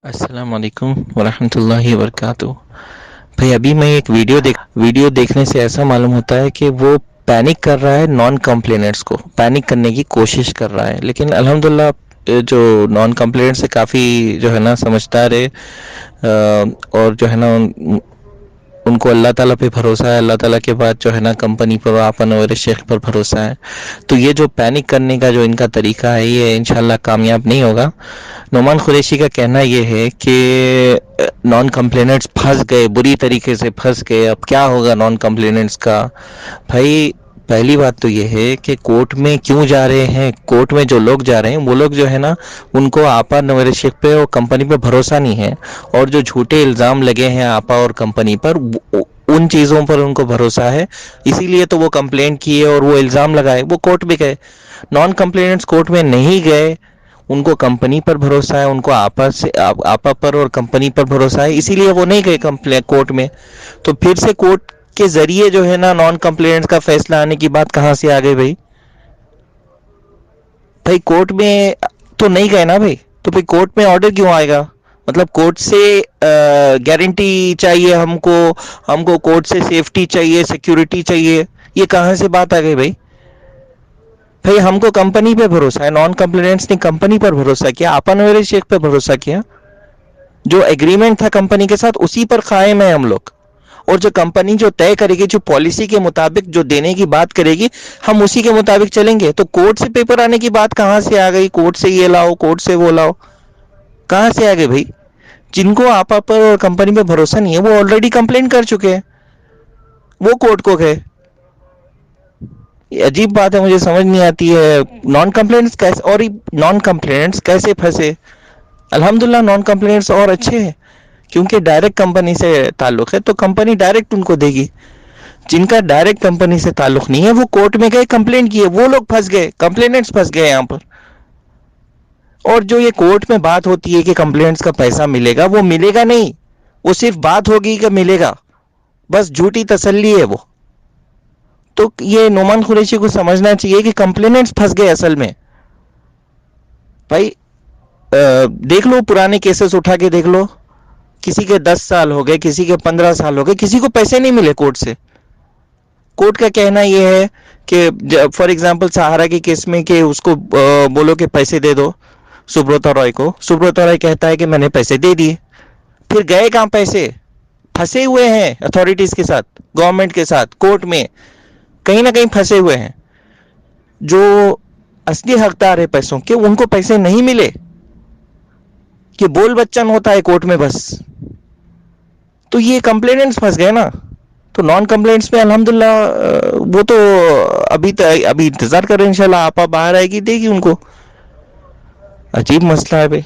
السلام علیکم ورحمۃ اللہ وبرکاتہ. بھائی ابھی میں ایک ویڈیو دیکھنے سے ایسا معلوم ہوتا ہے کہ وہ پینک کر رہا ہے نان کمپلینٹس کو، پینک کرنے کی کوشش کر رہا ہے. لیکن الحمدللہ جو نان کمپلینٹس سے کافی جو ہے نا سمجھدار ہے، اور جو ہے نا ان کو اللہ تعالیٰ پہ بھروسہ ہے. اللہ تعالیٰ کے بعد جو ہے نا کمپنی پر، آپ انور شیخ پر بھروسہ ہے. تو یہ جو پینک کرنے کا جو ان کا طریقہ ہے، یہ انشاءاللہ کامیاب نہیں ہوگا. نعمان قریشی کا کہنا یہ ہے کہ نان کمپلیننٹس پھنس گئے، بری طریقے سے پھنس گئے. اب کیا ہوگا نان کمپلیننٹس کا؟ بھائی پہلی بات تو یہ ہے کہ کورٹ میں کیوں جا رہے ہیں. کورٹ میں جو لوگ جا رہے ہیں وہ لوگ جو ہے نا، ان کو آپا نور شیخ پہ اور کمپنی پہ بھروسہ نہیں ہے، اور جو جھوٹے الزام لگے ہیں آپا اور کمپنی پر، ان چیزوں پر ان کو بھروسہ ہے. اسی لیے تو وہ کمپلین کیے اور وہ الزام لگائے، وہ کورٹ بھی گئے. نان کمپلیننٹس کورٹ میں نہیں گئے، ان کو کمپنی پر بھروسہ ہے، ان کو آپا پر اور کمپنی پر بھروسہ ہے، اسی لیے وہ نہیں گئے کورٹ میں. تو پھر سے کورٹ کے ذریعے جو ہے نا نان کمپلیننٹس کا فیصلہ آنے کی بات کہاں سے آ گئی بھائی؟ بھائی کورٹ میں تو نہیں گئے نا بھائی، تو پھر کورٹ میں آرڈر کیوں آئے گا؟ مطلب کورٹ سے گارنٹی چاہیے ہم کو کورٹ سے سیفٹی چاہیے، سیکیورٹی چاہیے. یہ کہاں سے بات آ گئی بھائی؟ بھائی ہم کو کمپنی پہ بھروسہ ہے. نان کمپلیننٹس نے کمپنی پر بھروسہ کیا، آپا نور شیخ پہ بھروسہ کیا. جو ایگریمنٹ تھا کمپنی کے ساتھ اسی پر قائم ہے ہم لوگ. اور جو کمپنی جو طے کرے گی، جو پالیسی کے مطابق جو دینے کی بات کرے گی، ہم اسی کے مطابق چلیں گے. تو کورٹ سے پیپر آنے کی بات کہاں سے آ گئی؟ کورٹ سے یہ لاؤ، کورٹ سے وہ لاؤ، کہاں سے آ گئے بھائی؟ جن کو آپا پر اور کمپنی پہ بھروسہ نہیں ہے وہ آلریڈی کمپلین کر چکے ہیں، وہ کورٹ کو گئے. یہ عجیب بات ہے، مجھے سمجھ نہیں آتی ہے. نان کمپلینٹس کیسے، اور نان کمپلینٹس کیسے پھنسے؟ الحمدللہ نان کمپلینٹس اور اچھے ہیں، کیونکہ ڈائریکٹ کمپنی سے تعلق ہے تو کمپنی ڈائریکٹ ان کو دے گی. جن کا ڈائریکٹ کمپنی سے تعلق نہیں ہے وہ کورٹ میں گئے، کمپلین کیے، وہ لوگ پھنس گئے، کمپلیننٹس پھنس گئے یہاں پر. اور جو یہ کورٹ میں بات ہوتی ہے کہ کمپلینٹس کا پیسہ ملے گا، وہ ملے گا نہیں، وہ صرف بات ہوگی کہ ملے گا، بس جھوٹی تسلی ہے وہ. تو یہ نعمان قریشی کو سمجھنا چاہیے کہ کمپلیننٹس پھنس گئے اصل میں. بھائی دیکھ لو پرانے کیسز اٹھا کے دیکھ لو، کسی کے 10 سال ہو گئے، کسی کے 15 سال ہو گئے، کسی کو پیسے نہیں ملے کورٹ سے. کورٹ کا کہنا یہ ہے کہ فار ایگزامپل سہارا کے کیس میں کہ اس کو بولو کہ پیسے دے دو سبروتا رائے کو، سبروتا رائے کہتا ہے کہ میں نے پیسے دے دیے. پھر گئے کہاں پیسے؟ پھنسے ہوئے ہیں اتھارٹیز کے ساتھ، گورنمنٹ کے ساتھ، کورٹ میں کہیں نہ کہیں پھنسے ہوئے ہیں. جو اصلی حقدار ہے پیسوں کے، ان کو پیسے نہیں ملے، کہ بول بچن ہوتا ہے کورٹ میں بس. تو یہ کمپلیننٹس پھنس گئے نا. تو نان کمپلینٹس میں الحمدللہ وہ تو ابھی انتظار کریں، انشاءاللہ آپا باہر آئے گی، دے گی ان کو. عجیب مسئلہ ہے بھائی.